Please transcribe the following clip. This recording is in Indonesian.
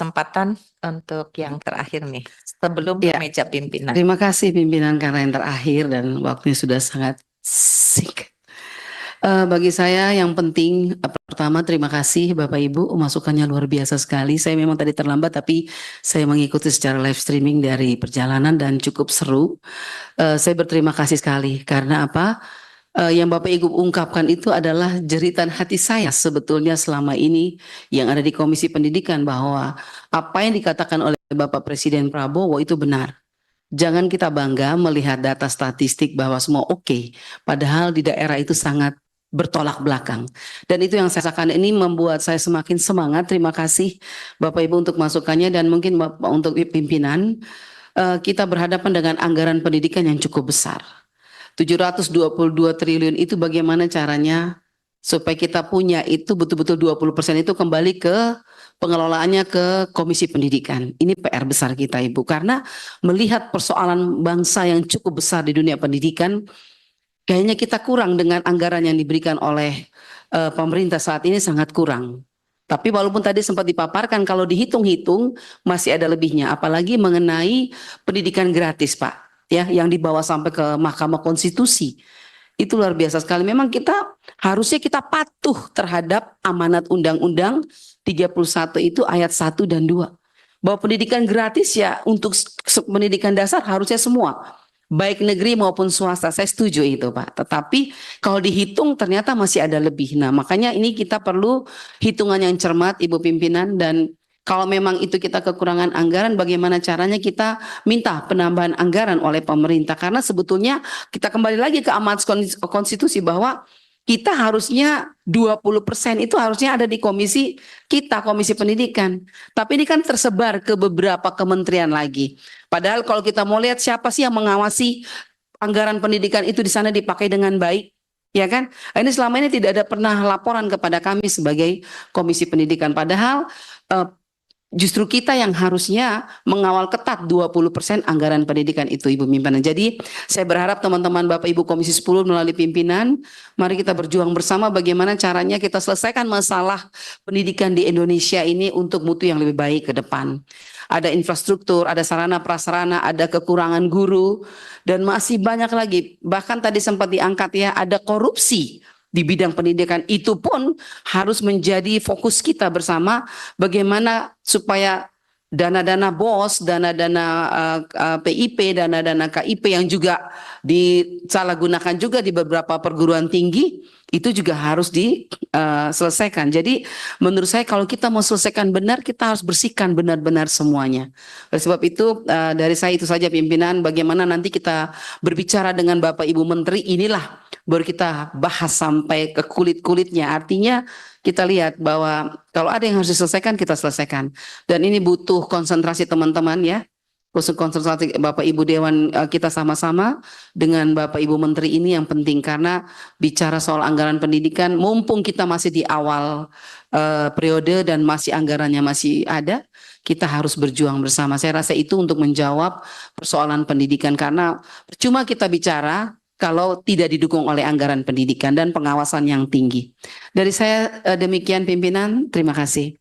kesempatan untuk yang terakhir nih, sebelum Ya, meja pimpinan. terima kasih pimpinan karena yang terakhir dan waktunya sudah sangat singkat. Bagi saya yang penting pertama terima kasih Bapak Ibu, masukannya luar biasa sekali. Saya memang tadi terlambat tapi saya mengikuti secara live streaming dari perjalanan dan cukup seru. Saya berterima kasih sekali karena apa? Yang Bapak Ibu ungkapkan itu adalah jeritan hati saya sebetulnya selama ini yang ada di Komisi Pendidikan, bahwa apa yang dikatakan oleh Bapak Presiden Prabowo itu benar. Jangan kita bangga melihat data statistik bahwa semua oke, padahal di daerah itu sangat bertolak belakang. Dan itu yang saya rasakan, ini membuat saya semakin semangat. Terima kasih Bapak Ibu untuk masukannya, dan mungkin Bapak untuk pimpinan, kita berhadapan dengan anggaran pendidikan yang cukup besar. 722 triliun itu bagaimana caranya supaya kita punya itu betul-betul 20% itu kembali ke pengelolaannya ke Komisi Pendidikan. Ini PR besar kita Ibu, karena melihat persoalan bangsa yang cukup besar di dunia pendidikan, kayaknya kita kurang dengan anggaran yang diberikan oleh pemerintah saat ini, sangat kurang. Tapi walaupun tadi sempat dipaparkan, kalau dihitung-hitung masih ada lebihnya, apalagi mengenai pendidikan gratis Pak, ya, yang dibawa sampai ke Mahkamah Konstitusi. Itu luar biasa sekali. Memang harusnya kita patuh terhadap amanat Undang-Undang 31 itu ayat 1 dan 2. Bahwa pendidikan gratis ya untuk pendidikan dasar harusnya semua, baik negeri maupun swasta. Saya setuju itu Pak. Tetapi kalau dihitung ternyata masih ada lebih. Nah makanya ini kita perlu hitungan yang cermat Ibu Pimpinan, dan kalau memang itu kita kekurangan anggaran, bagaimana caranya kita minta penambahan anggaran oleh pemerintah. Karena sebetulnya kita kembali lagi ke amanat konstitusi bahwa kita harusnya 20% itu harusnya ada di komisi kita, Komisi Pendidikan. Tapi ini kan tersebar ke beberapa kementerian lagi. Padahal kalau kita mau lihat siapa sih yang mengawasi anggaran pendidikan itu di sana dipakai dengan baik, ya kan? Ini selama ini tidak ada pernah laporan kepada kami sebagai Komisi Pendidikan. Padahal justru kita yang harusnya mengawal ketat 20% anggaran pendidikan itu Ibu Pimpinan. Jadi saya berharap teman-teman Bapak Ibu Komisi 10 melalui pimpinan, mari kita berjuang bersama bagaimana caranya kita selesaikan masalah pendidikan di Indonesia ini untuk mutu yang lebih baik ke depan. Ada infrastruktur, ada sarana prasarana, ada kekurangan guru, dan masih banyak lagi. Bahkan tadi sempat diangkat ya, ada korupsi di bidang pendidikan. Itu pun harus menjadi fokus kita bersama, bagaimana supaya dana-dana BOS, dana-dana PIP, dana-dana KIP yang juga disalahgunakan juga di beberapa perguruan tinggi, itu juga harus diselesaikan. Jadi menurut saya kalau kita mau selesaikan benar, kita harus bersihkan benar-benar semuanya. Oleh sebab itu dari saya itu saja pimpinan, bagaimana nanti kita berbicara dengan Bapak Ibu Menteri, inilah baru kita bahas sampai ke kulit-kulitnya. Artinya kita lihat bahwa kalau ada yang harus diselesaikan, kita selesaikan. Dan ini butuh konsentrasi teman-teman ya. Khusus konsentrasi Bapak Ibu Dewan, kita sama-sama dengan Bapak Ibu Menteri ini yang penting. Karena bicara soal anggaran pendidikan, mumpung kita masih di awal periode dan masih anggarannya masih ada, kita harus berjuang bersama. Saya rasa itu untuk menjawab persoalan pendidikan. Karena percuma kita bicara kalau tidak didukung oleh anggaran pendidikan dan pengawasan yang tinggi. Dari saya demikian pimpinan, terima kasih.